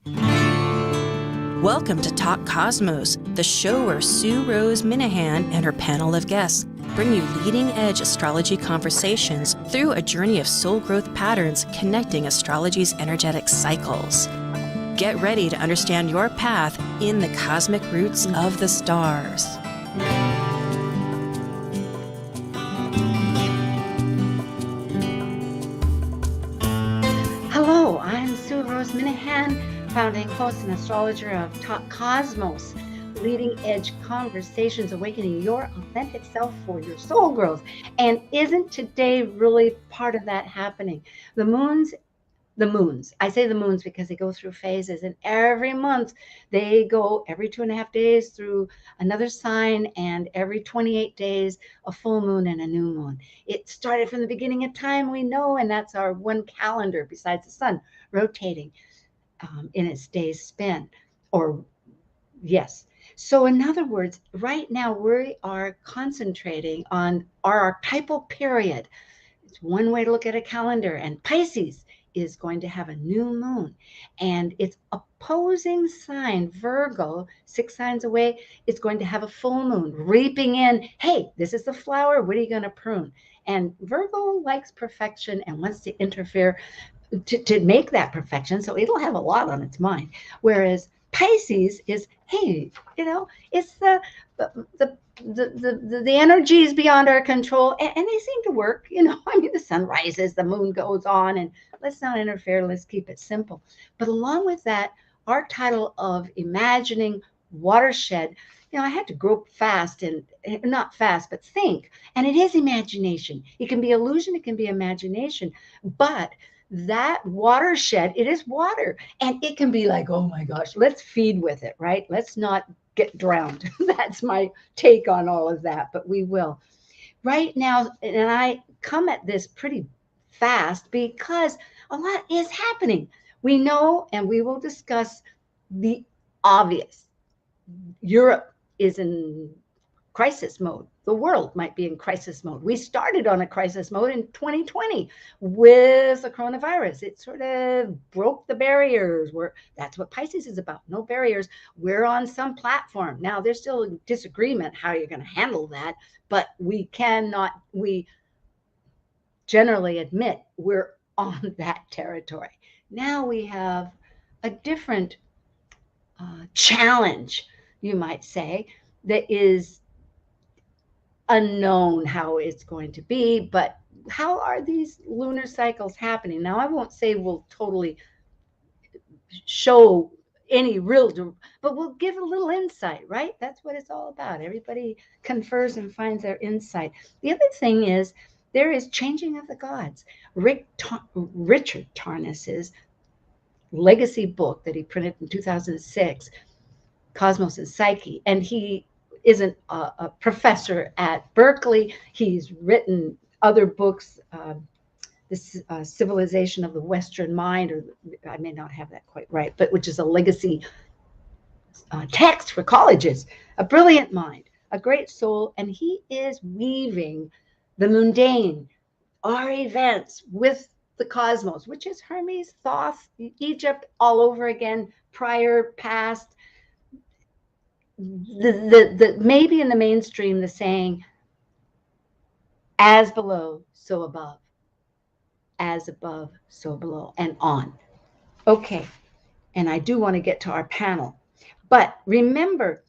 Welcome to Talk Cosmos, the show where Sue Rose Minahan and her panel of guests bring you leading-edge astrology conversations through a journey of soul growth patterns connecting astrology's energetic cycles. Get ready to understand your path in the cosmic roots of the stars. Hello, I'm Sue Rose Minahan, founding host and astrologer of Talk Cosmos, leading edge conversations, awakening your authentic self for your soul growth. And isn't today really part of that happening? The moons, I say the moons because they go through phases, and every month they go every 2.5 days through another sign, and every 28 days a full moon and a new moon. It started from the beginning of time, we know, and that's our one calendar besides the sun rotating in its day's spin, So in other words, right now we are concentrating on our archetypal period. It's one way to look at a calendar, and Pisces is going to have a new moon, and its opposing sign, Virgo, 6 signs away, is going to have a full moon, reaping in, hey, this is the flower, what are you going to prune? And Virgo likes perfection and wants to interfere to make that perfection, so it'll have a lot on its mind. Whereas Pisces is, hey, it's the energies beyond our control, and they seem to work. The sun rises, the moon goes on, and let's not interfere. Let's keep it simple. But along with that, our title of imagining Watershed, I had to grope fast, and not fast, but think. And it is imagination. It can be illusion, it can be imagination, but that watershed, it is water, and it can be like, oh my gosh, let's feed with it, right? Let's not get drowned. That's my take on all of that, but we will. Right now, and I come at this pretty fast because a lot is happening. We know, and we will discuss the obvious. Europe is in crisis mode. The world might be in crisis mode. We started on a crisis mode in 2020 with the coronavirus. It sort of broke the barriers. That's what Pisces is about. No barriers. We're on some platform. Now, there's still a disagreement how you're going to handle that, but we generally admit we're on that territory. Now we have a different challenge, you might say, that is unknown how it's going to be, but how are these lunar cycles happening? Now, I won't say we'll totally show any real, but we'll give a little insight, right? That's what it's all about. Everybody confers and finds their insight. The other thing is there is changing of the gods. Richard Tarnas's legacy book that he printed in 2006, Cosmos and Psyche, and he isn't a professor at Berkeley. He's written other books, this Civilization of the Western Mind, or I may not have that quite right, but which is a legacy text for colleges. A brilliant mind, a great soul, and he is weaving the mundane, our events, with the cosmos, which is Hermes, Thoth, Egypt, all over again, prior, past. The maybe in the mainstream, the saying, as below, so above, as above, so below, and on. Okay, and I do want to get to our panel, but remember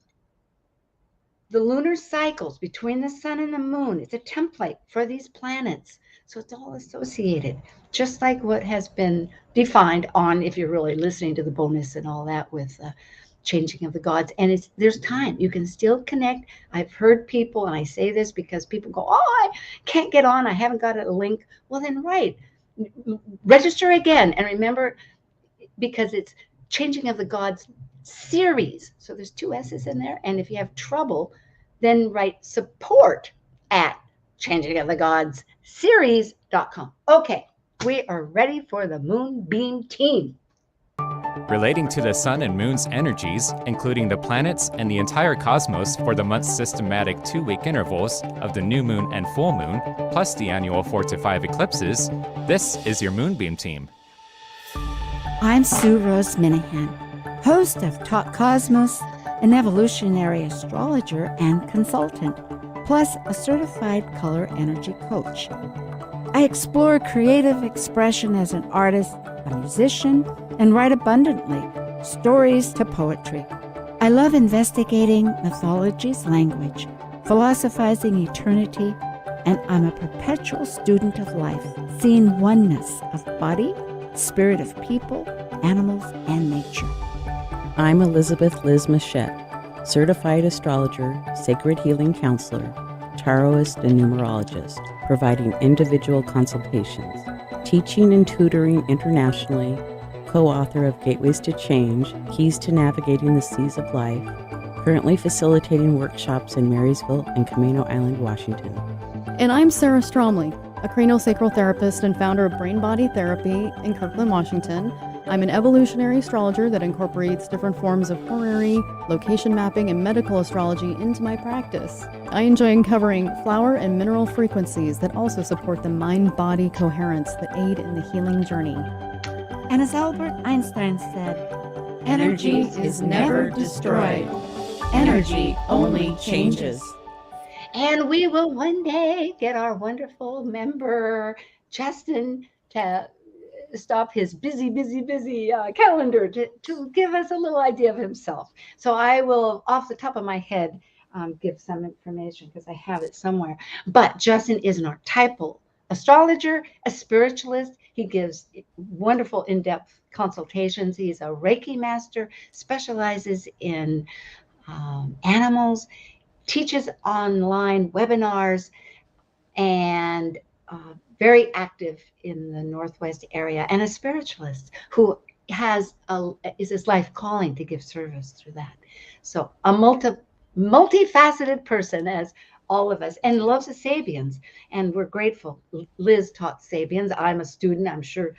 the lunar cycles between the sun and the moon. It's a template for these planets, so it's all associated, just like what has been defined on, if you're really listening to the bonus and all that, with changing of the gods. And there's time. You can still connect. I've heard people, and I say this because people go, oh, I can't get on. I haven't got a link. Well, then register again. And remember, because it's changing of the gods series. So there's 2 S's in there. And if you have trouble, then write support at changingofthegodsseries.com. Okay, we are ready for the Moonbeam Team. Relating to the sun and moon's energies, including the planets and the entire cosmos for the month's systematic 2-week intervals of the new moon and full moon, plus the annual 4 to 5 eclipses, this is your Moonbeam Team. I'm Sue Rose Minahan, host of Talk Cosmos, an evolutionary astrologer and consultant, plus a certified color energy coach. I explore creative expression as an artist, a musician, and write abundantly, stories to poetry. I love investigating mythology's language, philosophizing eternity, and I'm a perpetual student of life, seeing oneness of body, spirit of people, animals, and nature. I'm Elizabeth Liz Muschett, certified astrologer, sacred healing counselor, tarotist, and numerologist, providing individual consultations, teaching and tutoring internationally, co-author of Gateways to Change, Keys to Navigating the Seas of Life, currently facilitating workshops in Marysville and Camano Island, Washington. And I'm Sara Stromley, a craniosacral therapist and founder of Brain Body Therapy in Kirkland, Washington. I'm an evolutionary astrologer that incorporates different forms of horary, location mapping, and medical astrology into my practice. I enjoy uncovering flower and mineral frequencies that also support the mind-body coherence that aid in the healing journey. And as Albert Einstein said, energy is never destroyed. Energy only changes. And we will one day get our wonderful member, Justin, to stop his busy calendar to give us a little idea of himself. So I will, off the top of my head, give some information because I have it somewhere. But Justin is an archetypal astrologer, a spiritualist. He gives wonderful in-depth consultations. He's a Reiki master, specializes in animals, teaches online webinars, and very active in the Northwest area, and a spiritualist who is his life calling to give service through that. So a multifaceted person, as all of us, and loves the Sabians, and we're grateful. Liz taught Sabians. I'm a student. I'm sure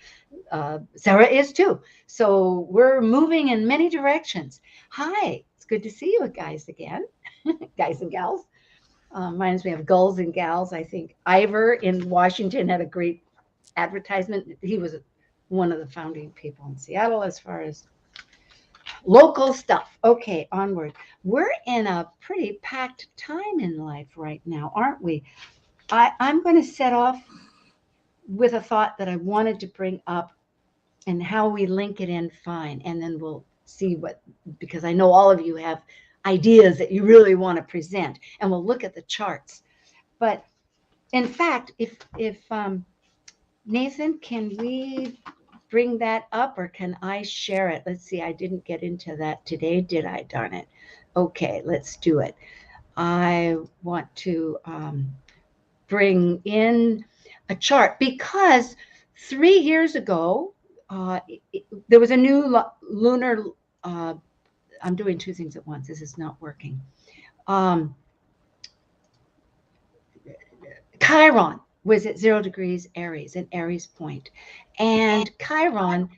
Sara is too. So we're moving in many directions. Hi, it's good to see you guys again, guys and gals. Reminds me of Gulls and Gals. I think Ivor in Washington had a great advertisement. He was one of the founding people in Seattle as far as local stuff. Okay, onward. We're in a pretty packed time in life right now, aren't we? I'm going to set off with a thought that I wanted to bring up and how we link it in fine. And then we'll see what, because I know all of you have ideas that you really want to present, and we'll look at the charts. But in fact, if Nathan, can we bring that up, or can I share it? Let's see, I didn't get into that today, did I? Darn it. Okay, let's do it. I want to bring in a chart because 3 years ago, there was a new lunar I'm doing two things at once. This is not working. Chiron was at 0 degrees Aries, an Aries point. And Chiron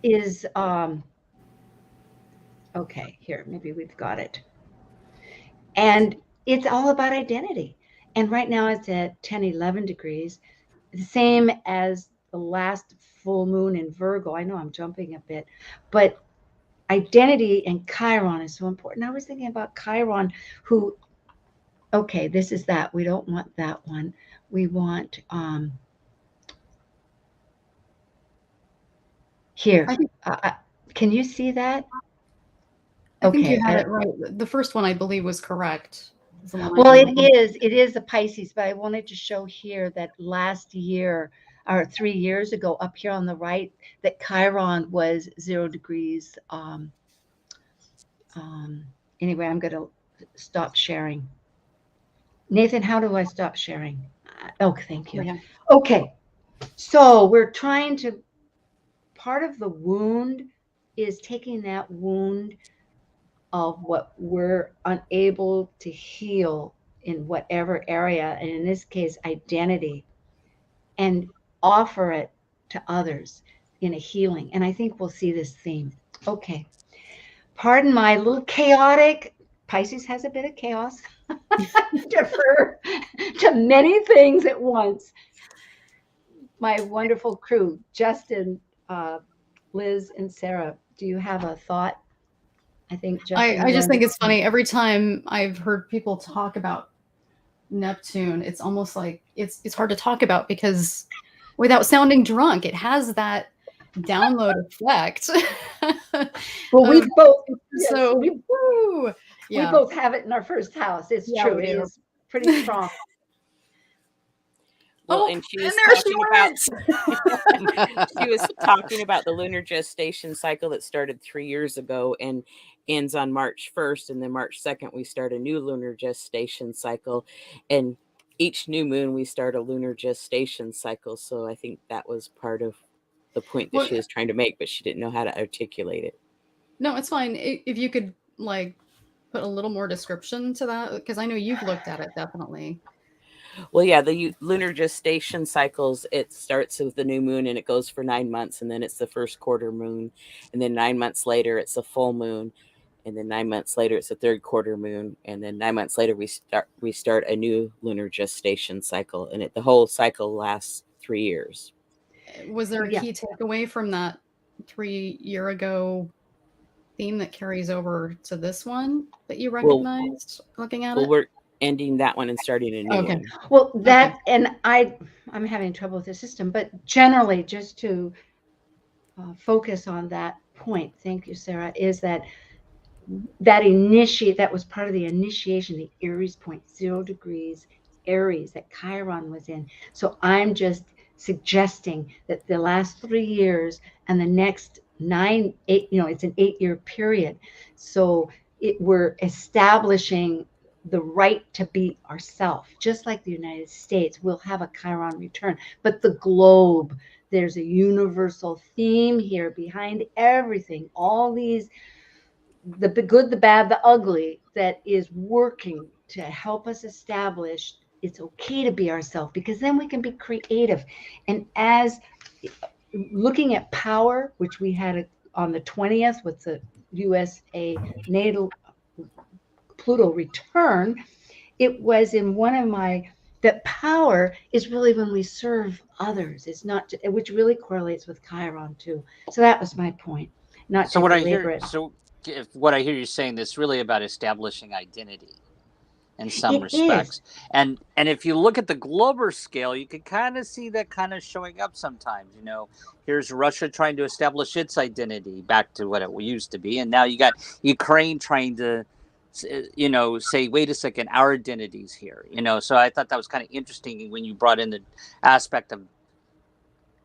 is, okay, here, maybe we've got it. And it's all about identity. And right now it's at 10, 11 degrees, the same as the last full moon in Virgo. I know I'm jumping a bit, but identity and Chiron is so important. I was thinking about Chiron, who, okay, this is that. We don't want that one. We want, here. Can you see that? I think you had it right. The first one, I believe, was correct. Well, it is a Pisces, but I wanted to show here that last year, or 3 years ago, up here on the right, that Chiron was 0 degrees. Anyway, I'm going to stop sharing. Nathan, how do I stop sharing? Oh, thank you. Yeah. Okay, so we're trying to, part of the wound is taking that wound of what we're unable to heal in whatever area, and in this case, identity, and offer it to others in a healing. And I think we'll see this theme. Okay. Pardon my little chaotic, Pisces has a bit of chaos, defer to many things at once. My wonderful crew, Justin, Liz, and Sara, do you have a thought? I think Justin. I just think it's funny. Every time I've heard people talk about Neptune, it's almost like it's hard to talk about because without sounding drunk, it has that download effect. Well, we both so we woo, yeah. both have it in our first house. It's true. It is pretty strong. Well, Oh, and she was and there she talking about she was talking about the lunar gestation cycle that started 3 years ago and ends on March 1st, and then March 2nd we start a new lunar gestation cycle, and each new moon we start a lunar gestation cycle. So I think that was part of the point that she was trying to make, but she didn't know how to articulate it. No, it's fine. If you could like put a little more description to that, because I know you've looked at it definitely. Well, yeah, the lunar gestation cycles, it starts with the new moon and it goes for 9 months, and then it's the first quarter moon, and then 9 months later it's a full moon, and then 9 months later it's a third quarter moon, and then 9 months later we start a new lunar gestation cycle, and the whole cycle lasts 3 years. Was there a key takeaway from that 3 year ago theme that carries over to this one that you recognized looking at it? We're ending that one and starting a new one. Well, that, and I'm having trouble with the system, but generally, just to focus on that point, thank you, Sarah, is that that was part of the initiation, the Aries point, 0 degrees Aries that Chiron was in. So I'm just suggesting that the last 3 years and the next 8, it's an 8-year period. So we're establishing the right to be ourselves, just like the United States will have a Chiron return, but the globe, there's a universal theme here behind everything, all these, the good, the bad, the ugly, that is working to help us establish it's okay to be ourselves, because then we can be creative. And as looking at power, which we had on the 20th with the USA natal Pluto return, it was in one of that power is really when we serve others. It's not, which really correlates with Chiron too. So that was my point. Not so to what I belabor hear. it. So if what I hear you saying, that's really about establishing identity in some respects. And if you look at the global scale, you can kind of see that kind of showing up sometimes. Here's Russia trying to establish its identity back to what it used to be, and now you got Ukraine trying to say, wait a second, our identity's here. So I thought that was kind of interesting when you brought in the aspect of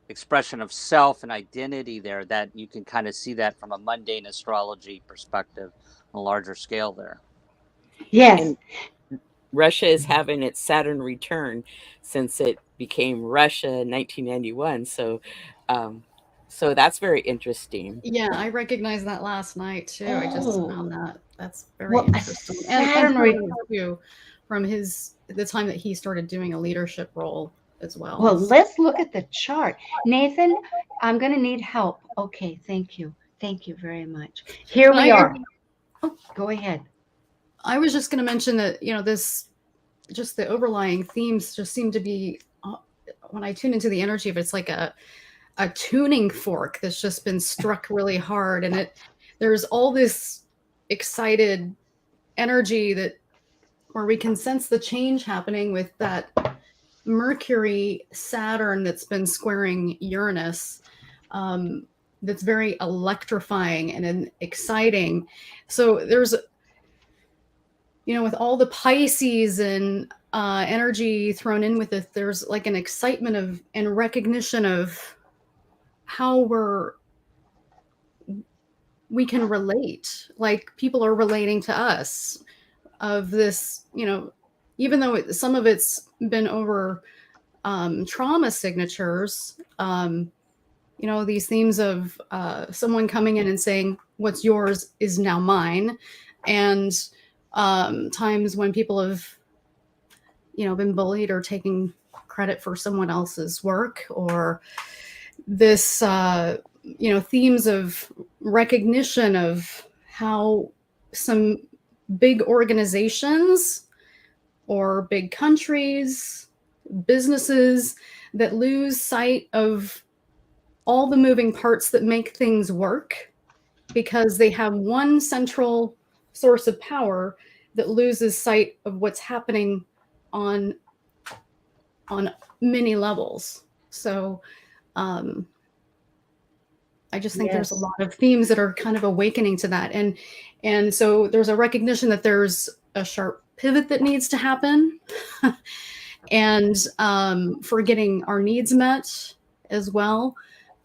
expression of self and identity there, that you can kind of see that from a mundane astrology perspective on a larger scale there. Yes. And Russia is having its Saturn return since it became Russia in 1991. So that's very interesting. Yeah, I recognized that last night too. I just found that. That's very interesting. And too, from the time that he started doing a leadership role as well. Well, let's look at the chart. Nathan, I'm going to need help. Okay, thank you. Thank you very much. Here we are. Go ahead. I was just going to mention that, just the overlying themes just seem to be, when I tune into the energy of it, it's like a tuning fork that's just been struck really hard. And there's all this excited energy where we can sense the change happening with that Mercury Saturn that's been squaring Uranus. That's very electrifying and exciting. So there's, with all the Pisces and energy thrown in with it, there's like an excitement and recognition of how we can relate, like people are relating to us, of this, even though some of it's been over trauma signatures, these themes of someone coming in and saying, what's yours is now mine. And times when people have, been bullied or taking credit for someone else's work, or this, themes of recognition of how some big organizations or big countries, businesses that lose sight of all the moving parts that make things work, because they have one central source of power that loses sight of what's happening on many levels. So I just think there's a lot of themes that are kind of awakening to that. And so there's a recognition that there's a sharp pivot that needs to happen and for getting our needs met as well.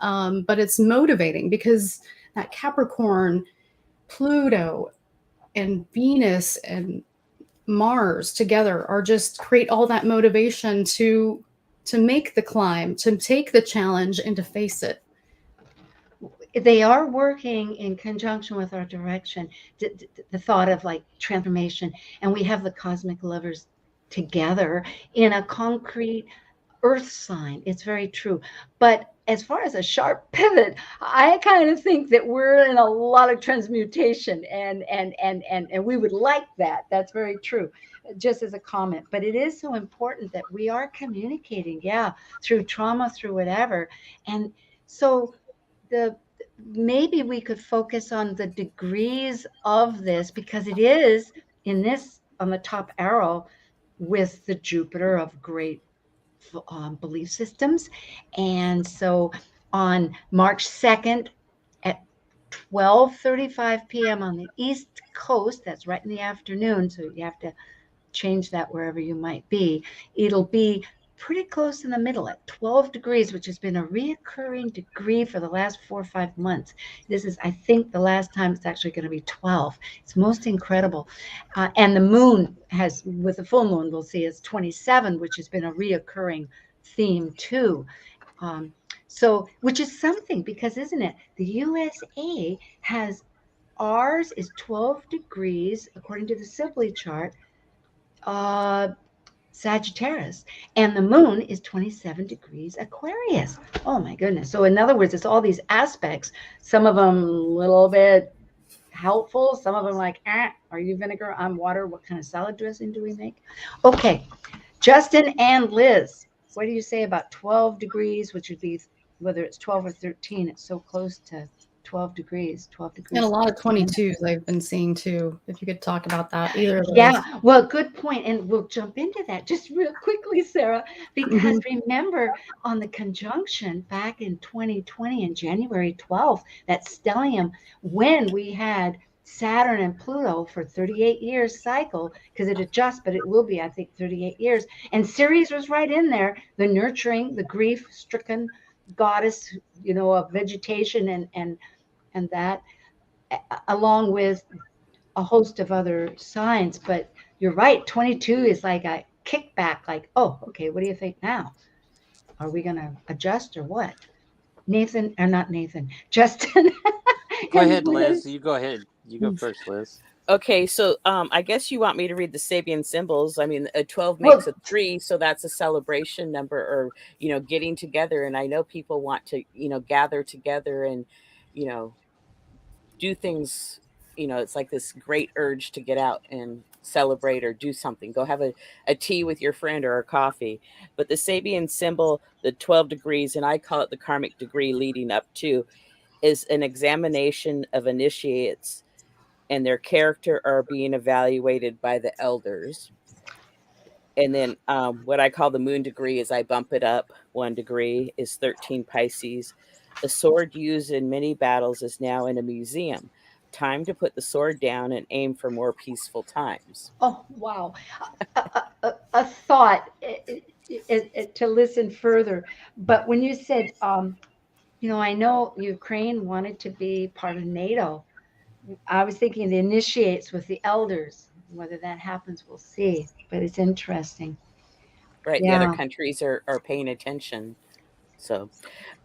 But it's motivating because that Capricorn, Pluto, and Venus and Mars together are just create all that motivation to make the climb, to take the challenge, and to face it. They are working in conjunction with our direction, the thought of like transformation, and we have the cosmic lovers together in a concrete earth sign. It's very true. But as far as a sharp pivot, I kind of think that we're in a lot of transmutation, and we would like that. That's very true, just as a comment. But it is so important that we are communicating, through trauma, through whatever. And so maybe we could focus on the degrees of this, because it is in this on the top arrow with the Jupiter of great belief systems. And so on March 2nd at 12:35 p.m. on the East Coast, that's right in the afternoon, so you have to change that wherever you might be, it'll be pretty close in the middle at 12 degrees, which has been a reoccurring degree for the last 4 or 5 months. This is, I think, the last time it's actually going to be 12. It's most incredible. And the moon has, with the full moon, we'll see is 27, which has been a reoccurring theme too. So, which is something, because isn't it? The USA has, ours is 12 degrees, according to the Sibley chart, Sagittarius, and the moon is 27 degrees Aquarius. Oh my goodness. So in other words, it's all these aspects, some of them a little bit helpful, some of them like, are you vinegar? I'm water. What kind of salad dressing do we make? Okay, Justin and Liz, what do you say about 12 degrees, which would be, whether it's 12 or 13, it's so close to 12 degrees. And a lot of 22s I've been seeing too, if you could talk about that, either of those. Yeah, well, good point. And we'll jump into that just real quickly, Sarah, because remember on the conjunction back in 2020 in January 12th, that stellium, when we had Saturn and Pluto for 38 years cycle, because it adjusts, but it will be, I think, 38 years. And Ceres was right in there, the nurturing, the grief-stricken goddess, of vegetation and that, along with a host of other signs. But you're right, 22 is like a kickback, like, oh, okay, what do you think now? Are we going to adjust or what? Nathan, or not Nathan, Justin. Go ahead, Liz. You go ahead. You go first, Liz. Okay, so I guess you want me to read the Sabian symbols. I mean, a 12 makes a 3, so that's a celebration number, or, getting together. And I know people want to, gather together and, do things. It's like this great urge to get out and celebrate or do something. Go have a tea with your friend or a coffee. But the Sabian symbol, the 12 degrees, and I call it the karmic degree leading up to, is an examination of initiates, and their character are being evaluated by the elders. And then what I call the moon degree is I bump it up 1 degree, is 13 Pisces. The sword used in many battles is now in a museum. Time to put the sword down and aim for more peaceful times. Oh, wow. A thought to listen further. But when you said, I know Ukraine wanted to be part of NATO. I was thinking the initiates with the elders. Whether that happens, we'll see. But it's interesting. Right. Yeah. The other countries are paying attention. So,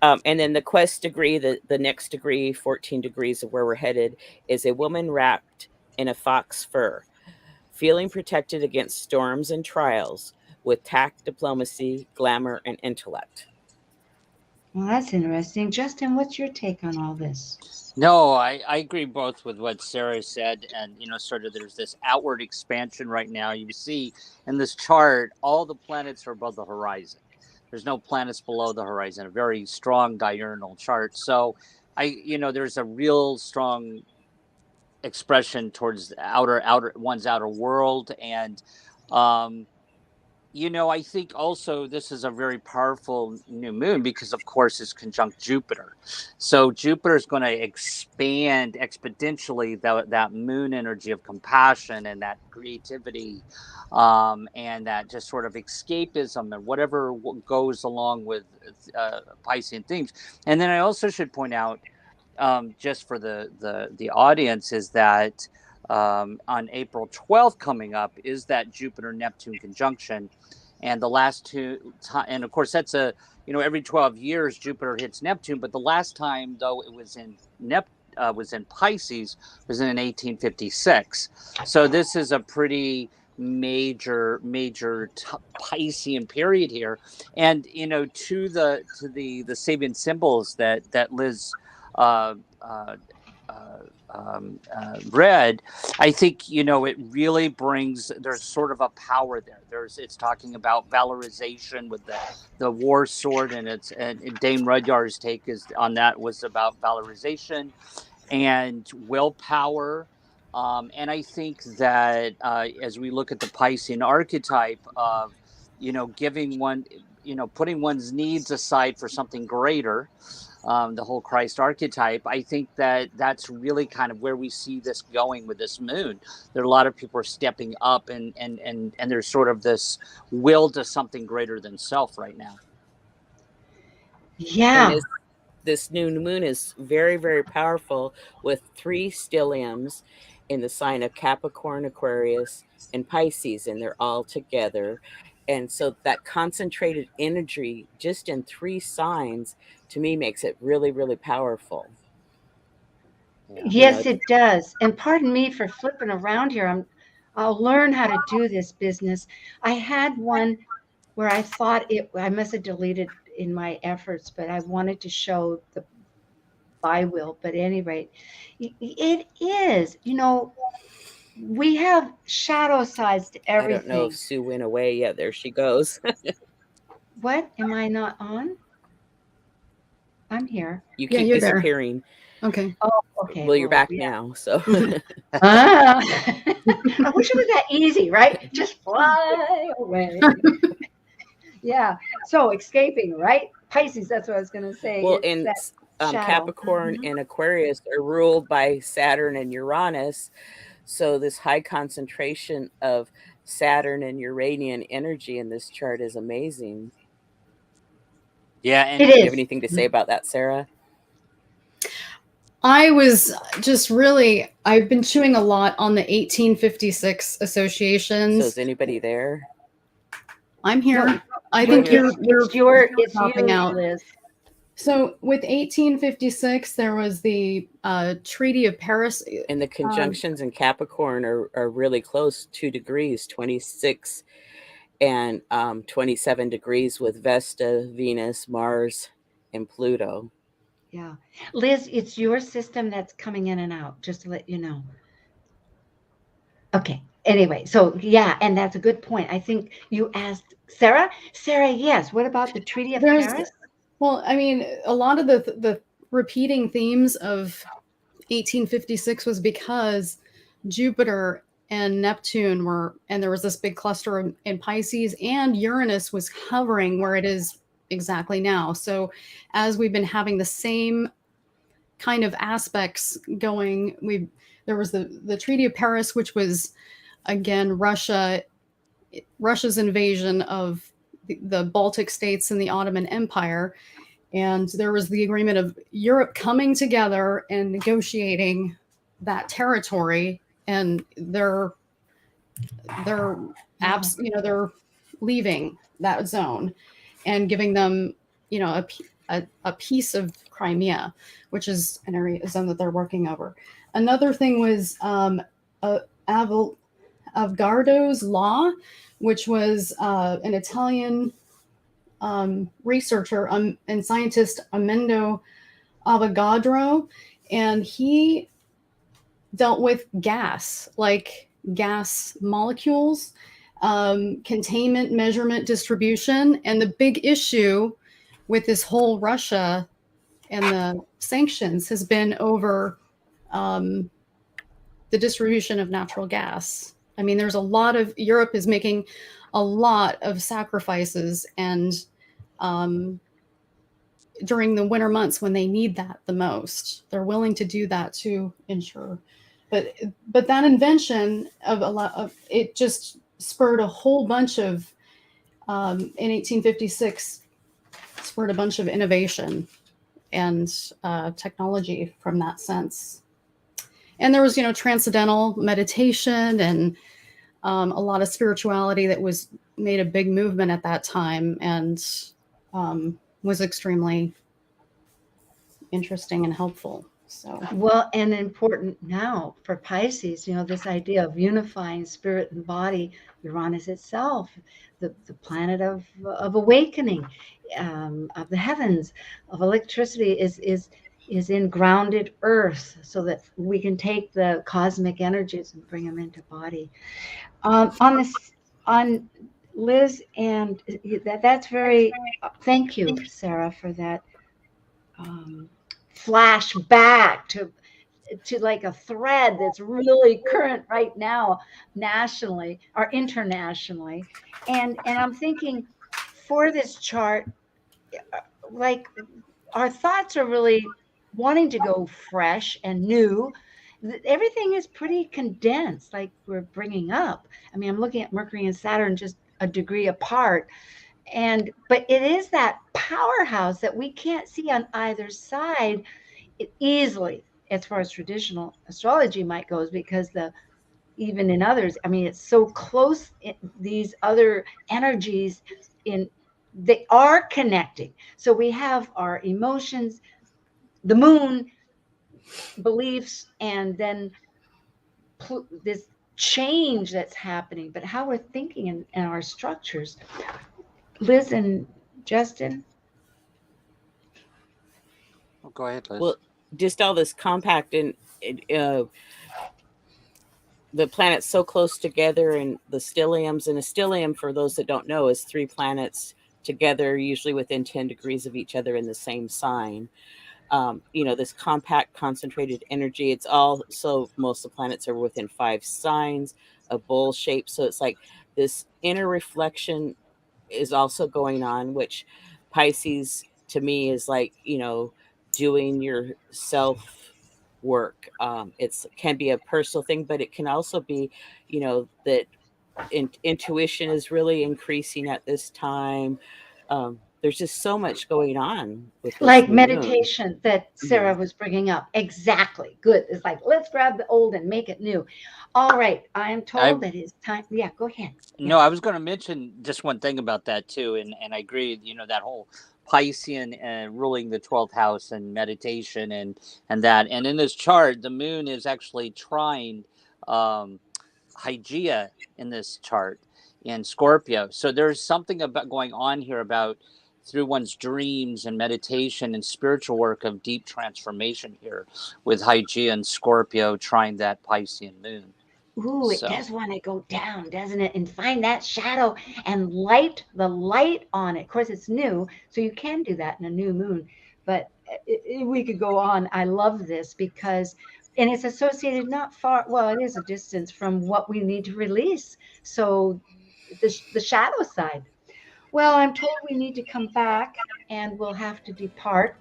and then the quest degree, the next degree, 14 degrees of where we're headed, is a woman wrapped in a fox fur, feeling protected against storms and trials with tact, diplomacy, glamour, and intellect. Well, that's interesting. Justin, what's your take on all this? No, I agree both with what Sarah said. And, sort of there's this outward expansion right now. You see in this chart, all the planets are above the horizon. There's no planets below the horizon, a very strong diurnal chart. So there's a real strong expression towards the one's outer world. And I think also this is a very powerful new moon because, of course, it's conjunct Jupiter. So Jupiter is going to expand exponentially that moon energy of compassion and that creativity, and that just sort of escapism and whatever goes along with Piscean themes. And then I also should point out, just for the audience, is that on April 12th coming up is that Jupiter-Neptune conjunction. And the last two, and of course that's every 12 years Jupiter hits Neptune, but the last time though it was in was in Pisces was in 1856. So this is a pretty major Piscean period here. And to the Sabian symbols that Liz read, I think it really brings, there's sort of a power there. It's talking about valorization with the war sword, and Dame Rudyard's take on that was about valorization and willpower. And I think that as we look at the Piscean archetype of giving putting one's needs aside for something greater, the whole Christ archetype, I think that's really kind of where we see this going with this moon. There are a lot of people are stepping up, and there's sort of this will to something greater than self right now. Yeah. And this new moon is very, very powerful with 3 stelliums in the sign of Capricorn, Aquarius, and Pisces, and they're all together. And so that concentrated energy just in 3 signs, to me, makes it really, really powerful. Yes, it does. And pardon me for flipping around here. I'll learn how to do this business. I had one where I thought I must have deleted in my efforts, but I wanted to show the bi-will. But at any rate, it is, we have shadow sides to everything. I don't know if Sue went away yet. There she goes. What? Am I not on? I'm here. You keep disappearing. There. Okay. Oh, okay. Well, you're back now, so. I wish it was that easy, right? Just fly away. Yeah. So escaping, right? Pisces, that's what I was going to say. Well, and Capricorn and Aquarius are ruled by Saturn and Uranus. So this high concentration of Saturn and Uranian energy in this chart is amazing. Yeah. And do you have anything to say about that, Sarah? I was just I've been chewing a lot on the 1856 associations. So is anybody there? I'm here. No, I think you're popping out, Liz. So with 1856, there was the Treaty of Paris. And the conjunctions in Capricorn are really close, 2 degrees, 26 and 27 degrees with Vesta, Venus, Mars, and Pluto. Yeah. Liz, it's your system that's coming in and out, just to let you know. Okay. Anyway, so yeah, and that's a good point. I think you asked Sarah. Sarah, yes. What about the Treaty of Paris? Well, I mean, a lot of the repeating themes of 1856 was because Jupiter and Neptune and there was this big cluster in Pisces, and Uranus was hovering where it is exactly now. So as we've been having the same kind of aspects going, there was the Treaty of Paris, which was, again, Russia's invasion of the Baltic states and the Ottoman Empire. And there was the agreement of Europe coming together and negotiating that territory, and they're leaving that zone and giving them, a piece of Crimea, which is an area zone that they're working over. Another thing was Avogadro's law, which was an Italian researcher and scientist, Amendo Avogadro, and he dealt with gas molecules, containment, measurement, distribution. And the big issue with this whole Russia and the sanctions has been over the distribution of natural gas. I mean, there's a lot of, Europe is making a lot of sacrifices, and during the winter months when they need that the most, they're willing to do that to ensure. But that invention of a lot of it just spurred a whole bunch of in 1856 spurred a bunch of innovation and technology from that sense. And there was, transcendental meditation and a lot of spirituality that was made a big movement at that time, and was extremely interesting and helpful. So, well, and important now for Pisces, this idea of unifying spirit and body. Uranus itself, the planet of awakening, of the heavens, of electricity, is in grounded earth, so that we can take the cosmic energies and bring them into body. On Liz, and that's very. Thank you, Sara, for that flash back to like a thread that's really current right now, nationally or internationally. And I'm thinking, for this chart, like, our thoughts are really wanting to go fresh and new. Everything is pretty condensed, like we're bringing up. I mean, I'm looking at Mercury and Saturn just a degree apart. But it is that powerhouse that we can't see on either side easily, as far as traditional astrology might goes, because even in others, I mean, it's so close. These other energies they are connecting. So we have our emotions, the moon, beliefs, and then this change that's happening, but how we're thinking in our structures. Liz and Justin? Oh, go ahead, Liz. Well, just all this compact and the planets so close together, and the stelliums. And a stellium, for those that don't know, is 3 planets together, usually within 10 degrees of each other in the same sign. This compact, concentrated energy. It's also, most of the planets are within 5 signs, a bowl shape. So it's like this inner reflection is also going on, which Pisces to me is like, doing your self work. It can be a personal thing, but it can also be, that intuition is really increasing at this time. There's just so much going on with this like new meditation moon. that Sara was bringing up. Exactly. Good. It's like, let's grab the old and make it new. All right. I am told that it's time. Yeah, go ahead. No, I was going to mention just one thing about that too, and I agree. That whole Piscean ruling the 12th house and meditation and that. And in this chart, the moon is actually trine Hygeia in this chart in Scorpio. So there's something about going on here about through one's dreams and meditation and spiritual work of deep transformation here with Hygeia and Scorpio trying that Piscean moon. Ooh, it does want to go down, doesn't it? And find that shadow and light the light on it. Of course, it's new, so you can do that in a new moon. But we could go on. I love this because, and it's associated not far, well, it is a distance from what we need to release. So the shadow side. Well, I'm told we need to come back and we'll have to depart,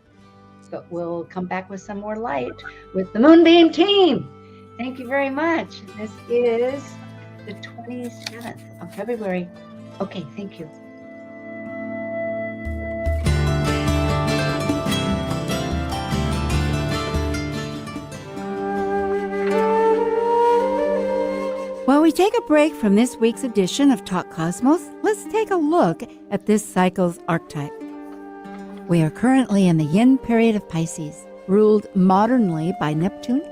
but we'll come back with some more light with the Moonbeam Team. Thank you very much. This is the 27th of February. Okay, thank you. While we take a break from this week's edition of Talk Cosmos, let's take a look at this cycle's archetype. We are currently in the yin period of Pisces, ruled modernly by Neptune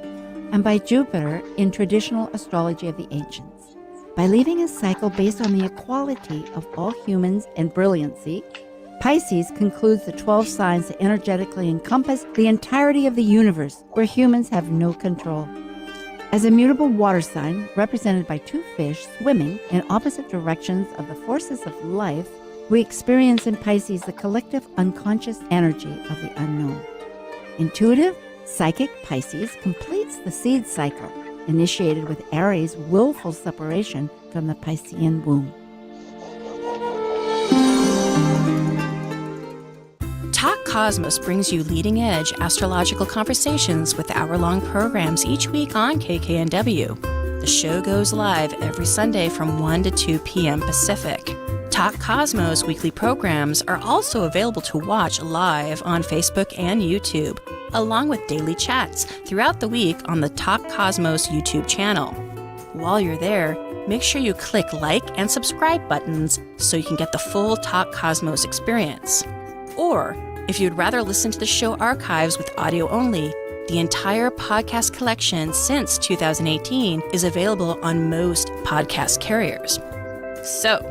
and by Jupiter in traditional astrology of the ancients. By leaving a cycle based on the equality of all humans and brilliancy, Pisces concludes the 12 signs that energetically encompass the entirety of the universe, where humans have no control. As a mutable water sign, represented by 2 fish swimming in opposite directions of the forces of life, we experience in Pisces the collective unconscious energy of the unknown. Intuitive, psychic Pisces completes the seed cycle, initiated with Aries' willful separation from the Piscean womb. Talk Cosmos brings you leading-edge astrological conversations with hour-long programs each week on KKNW. The show goes live every Sunday from 1 to 2 p.m. Pacific. Talk Cosmos weekly programs are also available to watch live on Facebook and YouTube, along with daily chats throughout the week on the Talk Cosmos YouTube channel. While you're there, make sure you click like and subscribe buttons so you can get the full Talk Cosmos experience. Or, if you'd rather listen to the show archives with audio only, the entire podcast collection since 2018 is available on most podcast carriers. So,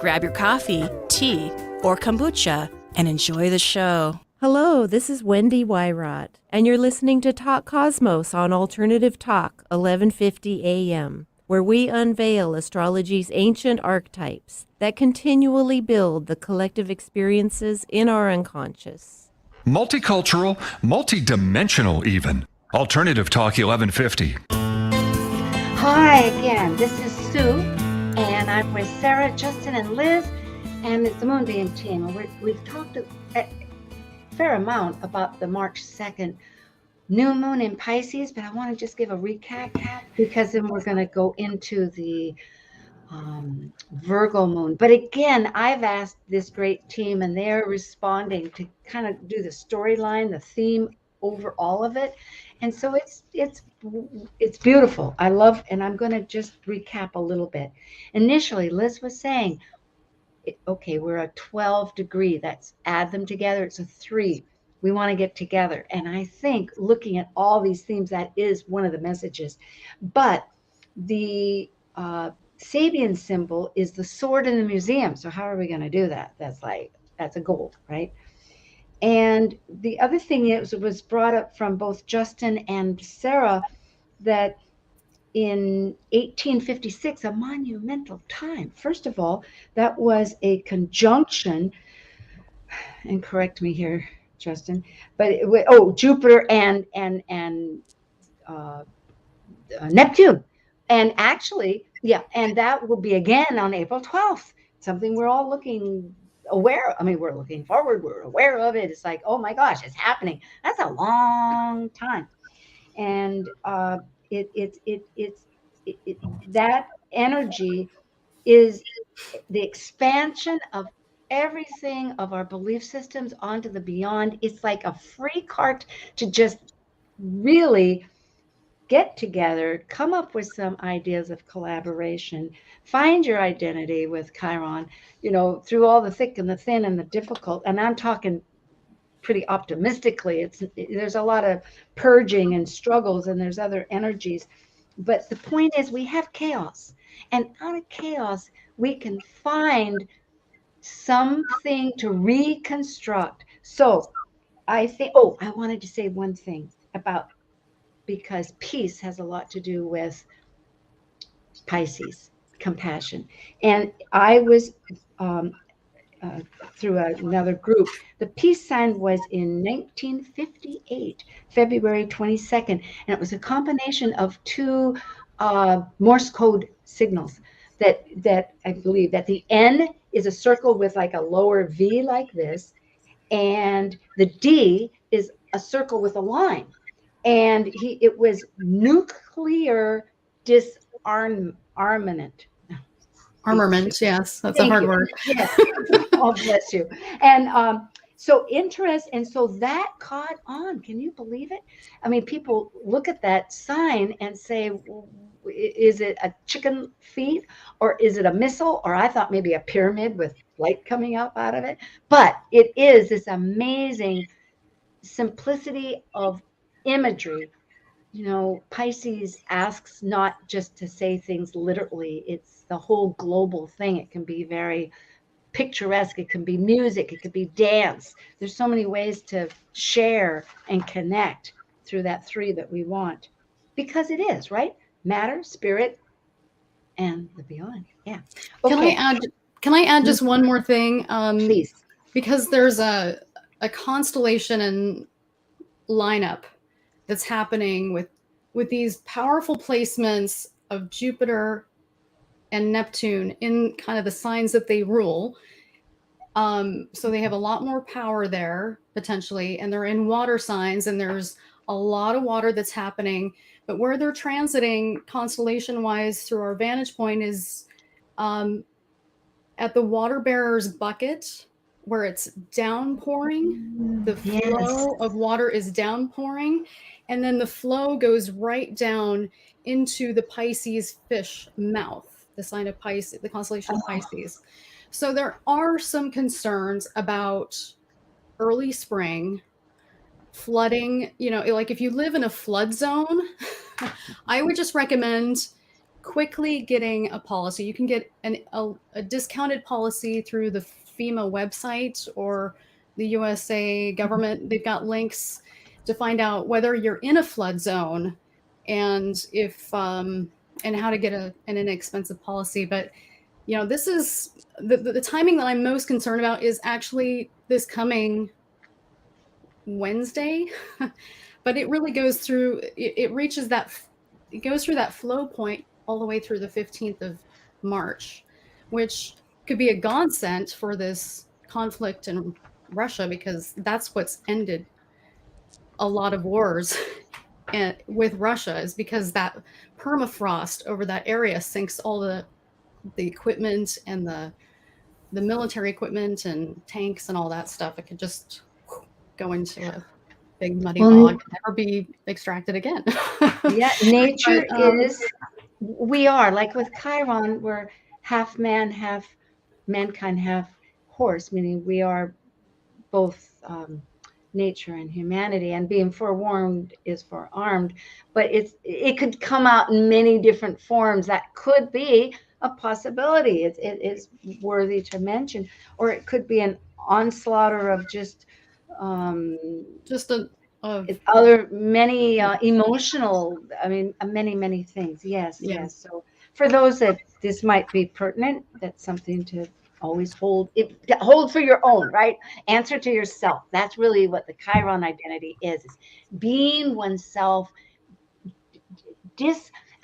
grab your coffee, tea, or kombucha and enjoy the show. Hello, this is Wendy Wyrot, and you're listening to Talk Cosmos on Alternative Talk, 1150 AM, where we unveil astrology's ancient archetypes that continually build the collective experiences in our unconscious. Multicultural, multidimensional even. Alternative Talk 1150. Hi again, this is Sue, and I'm with Sarah, Justin, and Liz, and it's the Moonbeam Team. And we've talked a fair amount about the March 2nd new moon in Pisces, but I want to just give a recap because then we're going to go into the Virgo moon. But again, I've asked this great team, and they're responding to kind of do the storyline, the theme over all of it. And so it's beautiful. I love, and I'm going to just recap a little bit. Initially, Liz was saying, okay, we're a 12 degree. That's add them together. It's a 3. We want to get together. And I think looking at all these themes, that is one of the messages. But the Sabian symbol is the sword in the museum. So how are we going to do that? That's a goal, right? And the other thing was brought up from both Justin and Sarah that in 1856, a monumental time. First of all, that was a conjunction, and correct me here, Justin, but Jupiter and Neptune. And actually, yeah, and that will be again on April 12th, something we're all looking aware of. I mean, we're looking forward, we're aware of it. It's like, oh my gosh, it's happening. That's a long time. And that energy is the expansion of everything of our belief systems onto the beyond. It's like a free cart to just really get together, come up with some ideas of collaboration, find your identity with Chiron, through all the thick and the thin and the difficult. And I'm talking pretty optimistically. There's a lot of purging and struggles, and there's other energies. But the point is, we have chaos, and out of chaos, we can find something to reconstruct. So I think, I wanted to say one thing because peace has a lot to do with Pisces, compassion. And I was through another group. The peace sign was in 1958, February 22nd, and it was a combination of 2 Morse code signals that I believe that the N is a circle with like a lower V like this, and the D is a circle with a line. And it was nuclear disarmament. Armament, yes, that's a hard word. Yes. Oh, bless you. And so interest, and so that caught on. Can you believe it? I mean, people look at that sign and say, is it a chicken feet, or is it a missile? Or I thought maybe a pyramid with light coming up out of it. But it is this amazing simplicity of imagery. Pisces asks not just to say things literally. It's the whole global thing. It can be very picturesque. It can be music. It could be dance. There's so many ways to share and connect through that 3 that we want, because it is, right? Matter, spirit, and the beyond. Yeah. Okay. Can I add just one more thing? Please. Because there's a constellation lineup that's happening with these powerful placements of Jupiter and Neptune in kind of the signs that they rule. So they have a lot more power there potentially, and they're in water signs, and there's a lot of water that's happening. But where they're transiting constellation wise through our vantage point is at the water bearer's bucket, where it's downpouring. The flow of water is downpouring, and then the flow goes right down into the Pisces fish mouth, the sign of Pisces, the constellation of Pisces. So there are some concerns about early spring flooding. You know, like if you live in a flood zone, I would just recommend quickly getting a policy. You can get a discounted policy through the FEMA website or the USA government. They've got links to find out whether you're in a flood zone and if and how to get an inexpensive policy. But you know, this is the timing that I'm most concerned about is actually this coming Wednesday. But it really goes through, it reaches that, it goes through that flow point all the way through the 15th of March, which could be a godsend for this conflict in Russia, because that's what's ended a lot of wars and with Russia, is because that permafrost over that area sinks all the equipment and the military equipment and tanks and all that stuff. It could just go into a big muddy bog and never be extracted again. Yeah, nature is, we are like with Chiron, we're half man, half mankind, half horse, meaning we are both nature and humanity, and being forewarned is forearmed. But it could come out in many different forms. That could be a possibility. It is worthy to mention, or it could be an onslaught of just other many emotional, I mean, many things. Yes. So for those that this might be pertinent, that's something to always hold for your own, right? Answer to yourself. That's really what the Chiron identity is being oneself.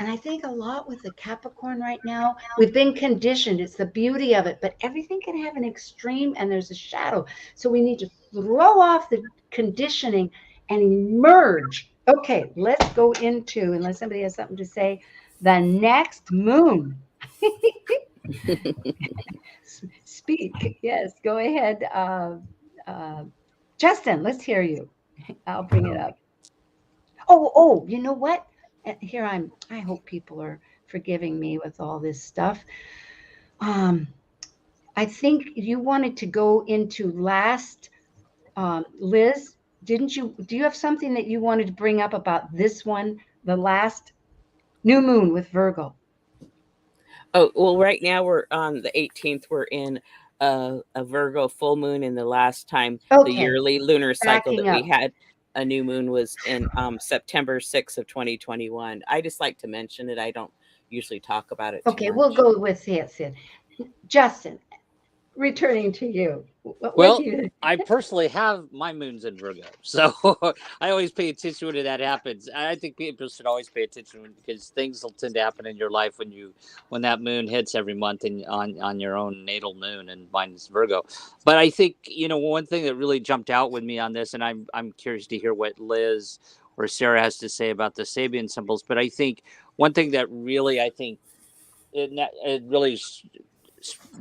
And I think a lot with the Capricorn right now, we've been conditioned. It's the beauty of it, but everything can have an extreme and there's a shadow. So we need to throw off the conditioning and emerge. Okay, let's go into, unless somebody has something to say, the next moon. Speak. Yes, go ahead. Justin, let's hear you. I'll bring it up. Oh, you know what? Here I hope people are forgiving me with all this stuff. I think you wanted to go into last, Liz, didn't you? Do you have something that you wanted to bring up about this one, the last new moon with Virgo? Oh, well, right now we're on the 18th. We're in a Virgo full moon, and the last time the yearly lunar cycle that we had a new moon was in September 6th of 2021. I just like to mention it. I don't usually talk about it too much. We'll go with it. Justin, returning to you. I personally have my moons in Virgo, so I always pay attention when that happens. I think people should always pay attention because things will tend to happen in your life when that moon hits every month and on your own natal moon, and mine is Virgo. But I think one thing that really jumped out with me on this, and I'm curious to hear what Liz or Sarah has to say about the Sabian symbols. But I think one thing that really it really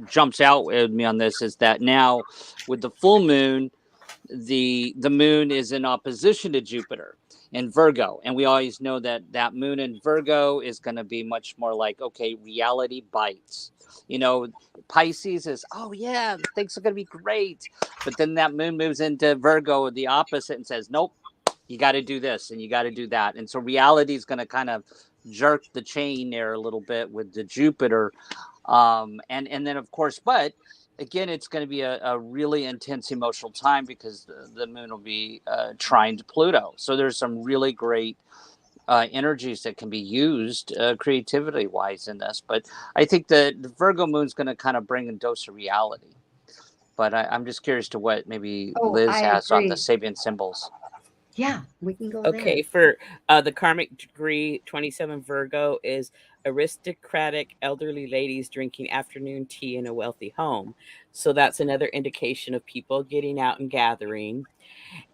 jumps out at me on this is that now with the full moon, the moon is in opposition to Jupiter in Virgo, and we always know that moon in Virgo is going to be much more like, okay, reality bites. Pisces is, oh yeah, things are going to be great, but then that moon moves into Virgo, the opposite, and says, nope, you got to do this and you got to do that. And so reality is going to kind of jerk the chain there a little bit with the Jupiter. And then of course, but again, it's going to be a really intense emotional time because the moon will be trine to Pluto. So there's some really great energies that can be used creativity wise in this. But I think the Virgo moon is going to kind of bring a dose of reality. But I'm just curious to what maybe Liz has on the Sabian symbols. Yeah, we can go Okay, there. for the karmic degree 27 Virgo is aristocratic elderly ladies drinking afternoon tea in a wealthy home. So that's another indication of people getting out and gathering.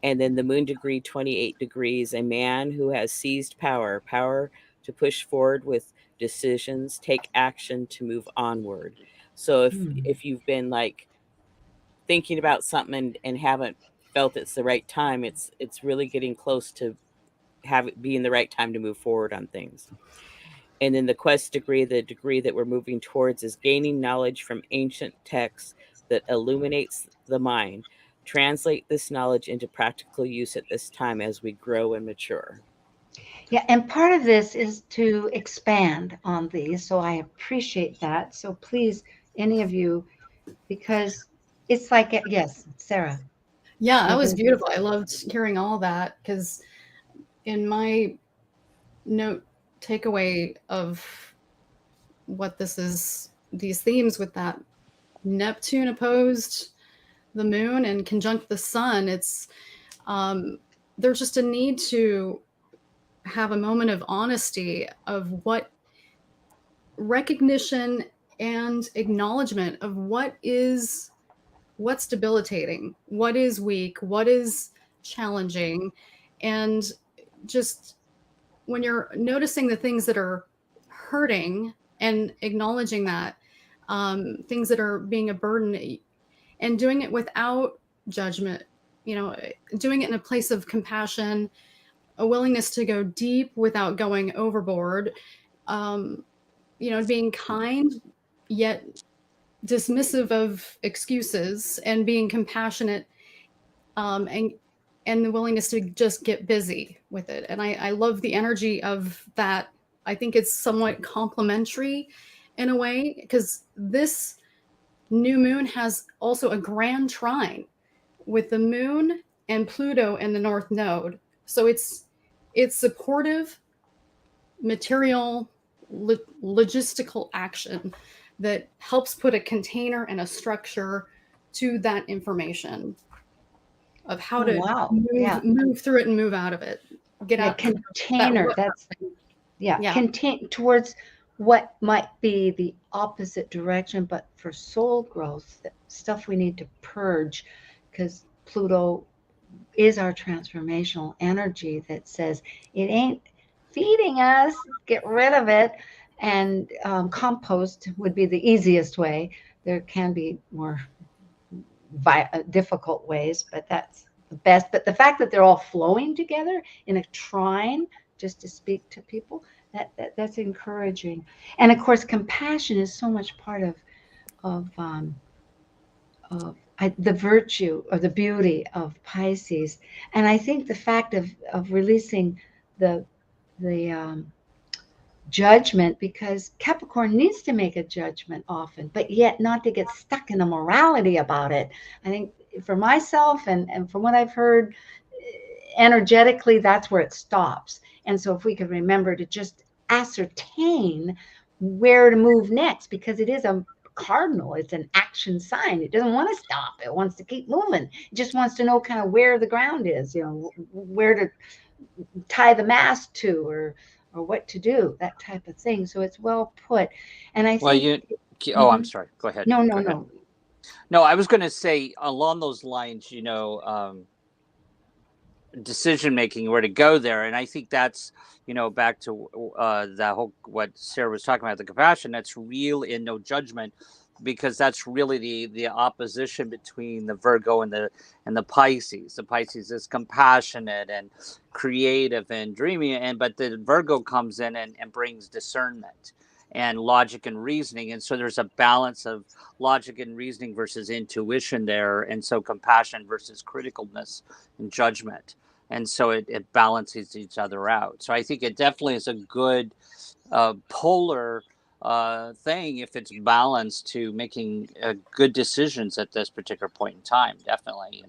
And then the moon degree 28 degrees, a man who has seized power to push forward with decisions, take action to move onward. So if you've been like thinking about something and haven't felt it's the right time, it's really getting close to have it being the right time to move forward on things. And then the quest degree, the degree that we're moving towards, is gaining knowledge from ancient texts that illuminates the mind. Translate this knowledge into practical use at this time as we grow and mature. Yeah, and part of this is to expand on these. So I appreciate that. So please, any of you, because it's like, yes, Sarah. Yeah, that was beautiful. I loved hearing all that because in my note takeaway of what this is, these themes with that Neptune opposed the moon and conjunct the sun, it's there's just a need to have a moment of honesty of what recognition and acknowledgement of what's debilitating, what is weak, what is challenging, and just when you're noticing the things that are hurting and acknowledging that things that are being a burden and doing it without judgment, doing it in a place of compassion, a willingness to go deep without going overboard, being kind yet dismissive of excuses, and being compassionate, and the willingness to just get busy with it. And I love the energy of that. I think it's somewhat complementary in a way, because this new moon has also a grand trine with the moon and Pluto and the North Node. So it's supportive, material, logistical action that helps put a container and a structure to that information of how to move through it and move out of it. Get out. Container. Contain towards what might be the opposite direction, but for soul growth, stuff we need to purge, because Pluto is our transformational energy that says it ain't feeding us, get rid of it. And compost would be the easiest way. There can be more difficult ways, but that's the best. But the fact that they're all flowing together in a trine, just to speak to people, that's encouraging. And of course, compassion is so much part of the virtue or the beauty of Pisces. And I think the fact of releasing the judgment, because Capricorn needs to make a judgment often, but yet not to get stuck in a morality about it. I think for myself and from what I've heard, energetically, that's where it stops. And so if we could remember to just ascertain where to move next, because it is a cardinal, it's an action sign. It doesn't want to stop. It wants to keep moving. It just wants to know kind of where the ground is, where to tie the mast to, or what to do, that type of thing. So it's well put. And I think I'm sorry. Go ahead. No, I was going to say along those lines, decision making, where to go there. And I think that's, back to that whole, what Sarah was talking about, the compassion, that's real in no judgment, because that's really the opposition between the Virgo and the Pisces. The Pisces is compassionate and creative and dreamy, but the Virgo comes in and brings discernment and logic and reasoning. And so there's a balance of logic and reasoning versus intuition there. And so compassion versus criticalness and judgment. And so it balances each other out. So I think it definitely is a good polar thing if it's balanced to making good decisions at this particular point in time. Definitely,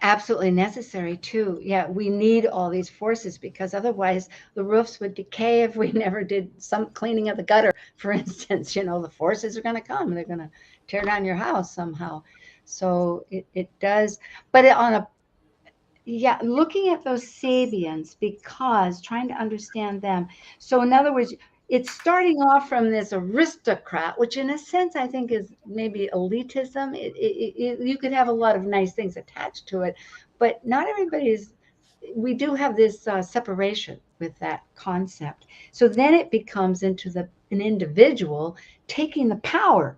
Absolutely necessary too. Yeah, we need all these forces, because otherwise the roofs would decay if we never did some cleaning of the gutter, for instance. The forces are going to come. They're going to tear down your house somehow. So it does. But Yeah, looking at those Sabians, because trying to understand them. So in other words, it's starting off from this aristocrat, which in a sense I think is maybe elitism. You could have a lot of nice things attached to it, but not everybody's. We do have this separation with that concept. So then it becomes into an individual taking the power,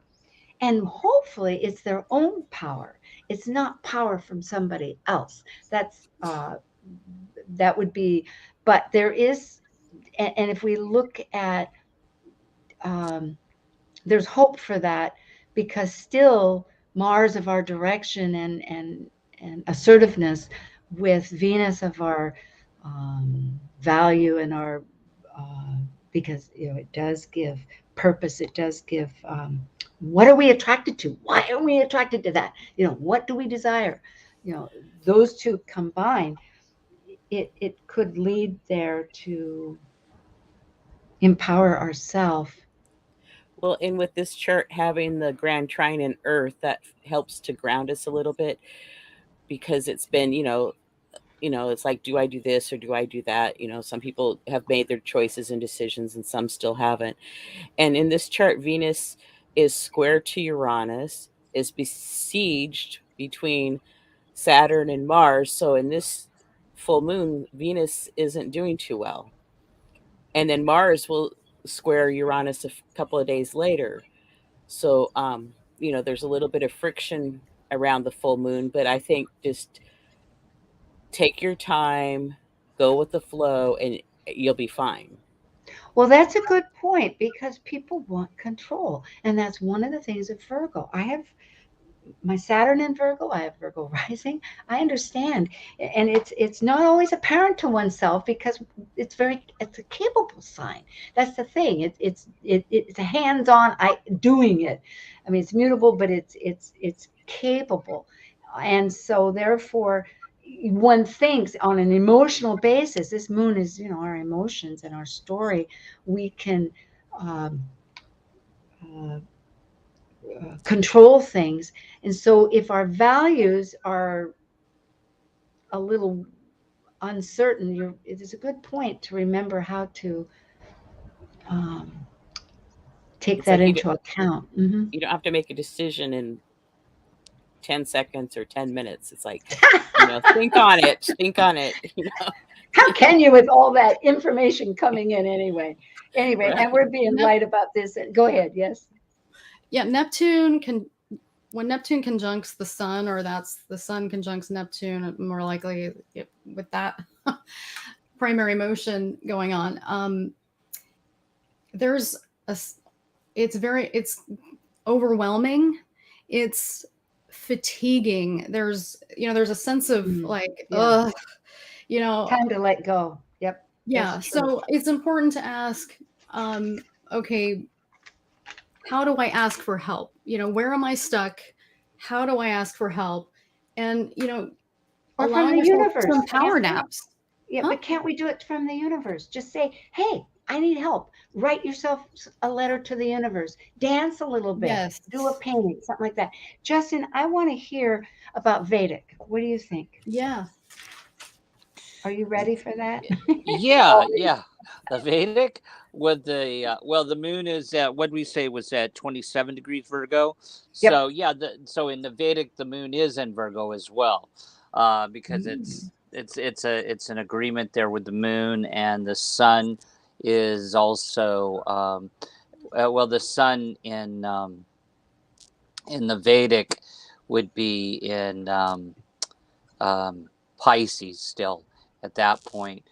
and hopefully it's their own power. It's not power from somebody else. That's that would be, but there is, and if we look at, there's hope for that, because still Mars of our direction and assertiveness, with Venus of our value and our because it does give purpose. It does give what are we attracted to? Why are we attracted to that? What do we desire? Those two combined, it could lead there to empower ourselves. Well, and with this chart having the grand trine in Earth, that helps to ground us a little bit, because it's been, it's like, do I do this or do I do that? Some people have made their choices and decisions and some still haven't. And in this chart, Venus is square to Uranus, is besieged between Saturn and Mars. So in this full moon, Venus isn't doing too well. And then Mars will square Uranus a couple of days later. So, there's a little bit of friction around the full moon, but I think just take your time, go with the flow, and you'll be fine. Well, that's a good point, because people want control. And that's one of the things of Virgo. I have my Saturn in Virgo. I have Virgo rising. I understand. And it's not always apparent to oneself, because it's a capable sign. That's the thing. It's a hands-on doing it. I mean, it's mutable, but it's capable. And so therefore, one thinks on an emotional basis, this moon is, our emotions and our story. We can control things. And so if our values are a little uncertain, it is a good point to remember how to take that into account. Mm-hmm. You don't have to make a decision in 10 seconds or 10 minutes. It's like, think on it. How can you, with all that information coming in anyway? Right. And we're being light about this. Go ahead. Yes. Yeah. When Neptune conjuncts the sun, or that's the sun conjuncts Neptune, more likely with that primary motion going on, it's overwhelming. It's fatiguing. There's a sense of time to let go. Yep. Yeah. So it's important to ask, okay, how do I ask for help? Where am I stuck? How do I ask for help? And, or from the universe. Some power naps. Yeah, but can't we do it from the universe? Just say, hey, I need help. Write yourself a letter to the universe. Dance a little bit. Yes. Do a painting, something like that. Justin, I want to hear about Vedic. What do you think? Yeah. Are you ready for that? Yeah. The Vedic with the moon is at, what we say was at 27 degrees Virgo. Yep. So so in the Vedic, the moon is in Virgo as well, because it's an agreement there with the moon, and the sun is also the sun in the Vedic would be in Pisces still at that point.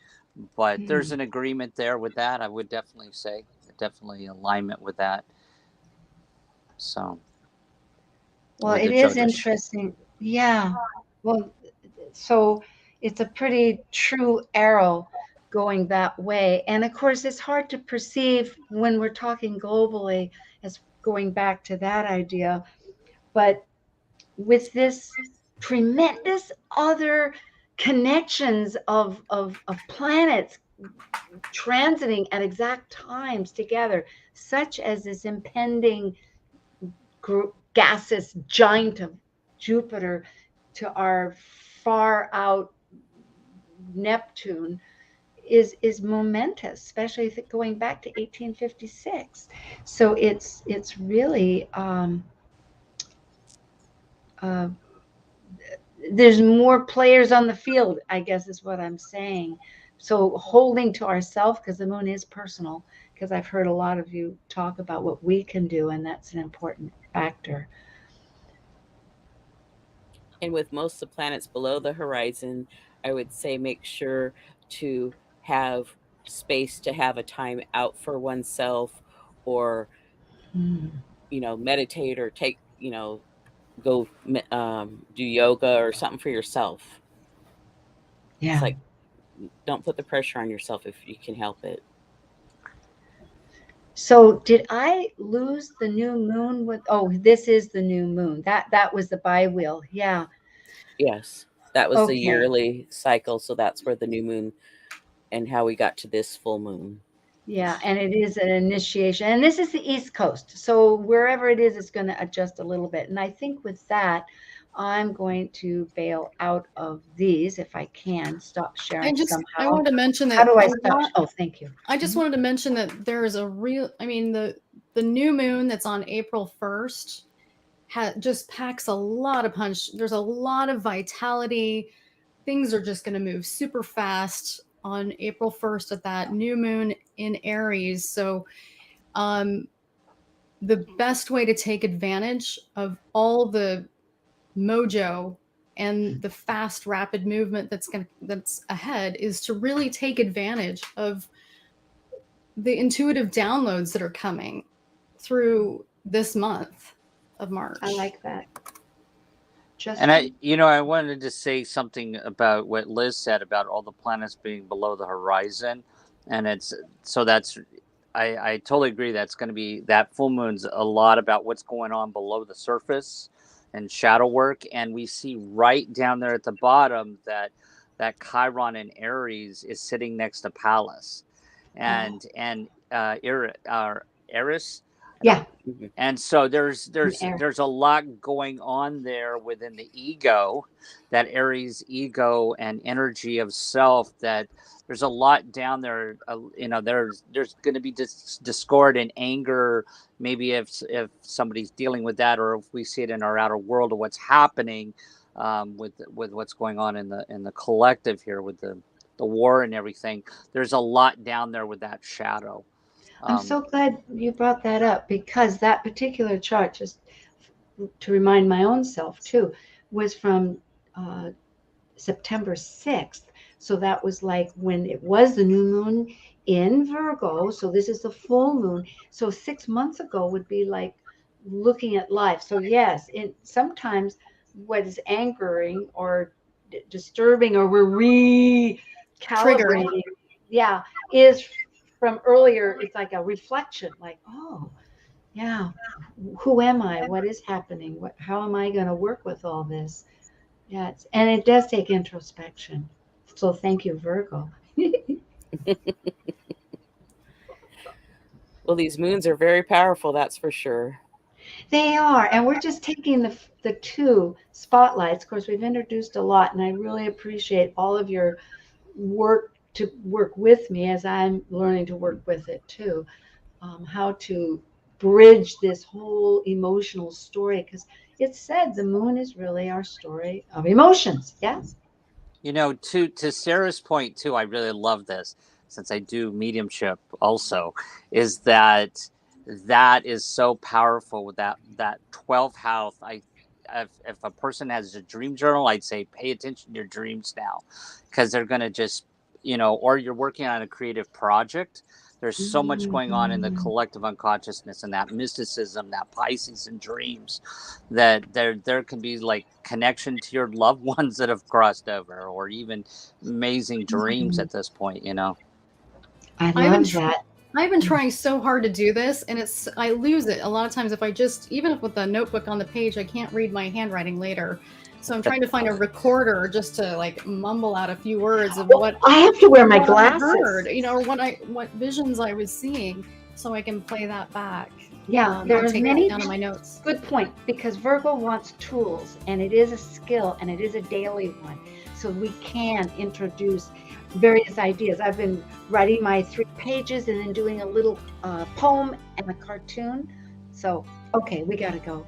But there's an agreement there with that. I would definitely say, definitely alignment with that. So, well, it is interesting. Yeah. Well, so it's a pretty true arrow going that way. And of course, it's hard to perceive when we're talking globally, as going back to that idea. But with this tremendous other connections of planets transiting at exact times together, such as this impending gaseous giant of Jupiter to our far out Neptune is momentous, especially going back to 1856. So it's really there's more players on the field, I guess is what I'm saying. So holding to ourselves, because the moon is personal, because I've heard a lot of you talk about what we can do, and that's an important factor. And with most of the planets below the horizon, I would say make sure to have space to have a time out for oneself, or meditate, or take go do yoga or something for yourself. Yeah. It's like, don't put the pressure on yourself if you can help it. So did I lose the new moon with, oh, this is the new moon. That was the bi-wheel. Yeah. Yes. That was the Okay. yearly cycle. So that's where the new moon and how we got to this full moon. Yeah, and it is an initiation. And this is the East Coast. So wherever it is, it's going to adjust a little bit. And I think with that, I'm going to bail out of these if I can stop sharing somehow. I wanted to mention that. How do I stop? Oh, thank you. I just wanted to mention that there is a real, I mean, the new moon that's on April 1st just packs a lot of punch. There's a lot of vitality. Things are just going to move super fast on April 1st at that new moon in Aries. So the best way to take advantage of all the mojo and the fast, rapid movement that's ahead is to really take advantage of the intuitive downloads that are coming through this month of March. I like that. And I wanted to say something about what Liz said about all the planets being below the horizon, and I totally agree. That's going to be, that full moon's a lot about what's going on below the surface and shadow work, and we see right down there at the bottom that Chiron in Aries is sitting next to Pallas, and Aries. Yeah. And so there's a lot going on there within the ego, that Aries ego and energy of self, that there's a lot down there. There's going to be discord and anger, maybe if somebody's dealing with that, or if we see it in our outer world of what's happening with what's going on in the collective here with the war and everything. There's a lot down there with that shadow. I'm so glad you brought that up, because that particular chart, just to remind my own self too, was from September 6th. So that was like when it was the new moon in Virgo. So this is the full moon. So 6 months ago would be like looking at life. So yes, sometimes what is angering or disturbing, or we're recalibrating, yeah, is from earlier. It's like a reflection, like, oh yeah, who am I, what is happening, how am I going to work with all this? Yeah, and it does take introspection. So thank you, Virgo. Well, these moons are very powerful, that's for sure. They are, and we're just taking the two spotlights. Of course, we've introduced a lot, and I really appreciate all of your work to work with me as I'm learning to work with it too. How to bridge this whole emotional story, because it's said the moon is really our story of emotions. Yes. To Sarah's point too, I really love this, since I do mediumship also, is that is so powerful with that 12th house. If a person has a dream journal, I'd say pay attention to your dreams now, because they're going to just, or you're working on a creative project. There's so much going on in the collective unconsciousness and that mysticism, that Pisces in dreams, that there can be like connection to your loved ones that have crossed over, or even amazing dreams at this point, I love that. I've been trying so hard to do this, and I lose it a lot of times. If I even with the notebook on the page, I can't read my handwriting later. So I'm trying to find a recorder just to like mumble out a few words of what I have to wear my glasses, heard, or what visions I was seeing, so I can play that back. Yeah, there's many down in my notes. Good point, because Virgo wants tools, and it is a skill, and it is a daily one. So so we can introduce various ideas. I've been writing my 3 pages and then doing a little poem and a cartoon. So, okay, we got to go.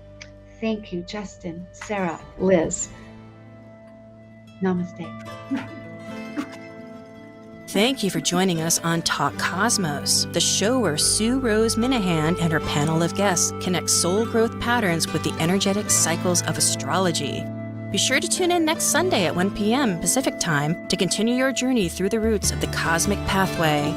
Thank you, Justin, Sara, Liz. Namaste. Thank you for joining us on Talk Cosmos, the show where Sue Rose Minahan and her panel of guests connect soul growth patterns with the energetic cycles of astrology. Be sure to tune in next Sunday at 1 p.m. Pacific Time to continue your journey through the roots of the cosmic pathway.